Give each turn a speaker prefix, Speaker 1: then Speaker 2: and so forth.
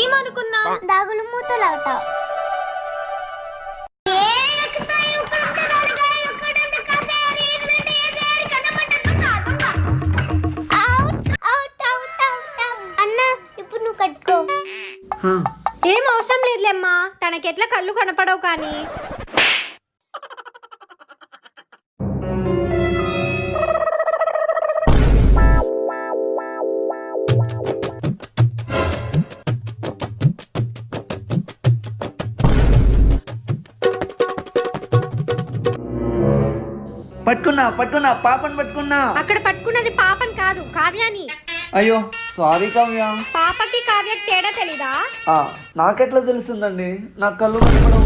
Speaker 1: ఏమనుకున్నా
Speaker 2: దాగులు మూతలాట. అన్న ఇప్పుడు నువ్వు కట్టుకో.
Speaker 3: ఏం అవసరం లేదులేమ్మా, తనకెట్లా కళ్ళు కనపడవు కానీ.
Speaker 4: పట్టుకున్నా పాపని పట్టుకున్నా.
Speaker 3: అక్కడ పట్టుకున్నది పాపని కాదు, కావ్యాని.
Speaker 4: అయ్యో సారీ కావ్య.
Speaker 3: పాపకి కావ్యకి తేడా తెలీదా?
Speaker 4: నాకెట్లా తెలుస్తుందండి, నాకు కళ్ళు కనపడవు.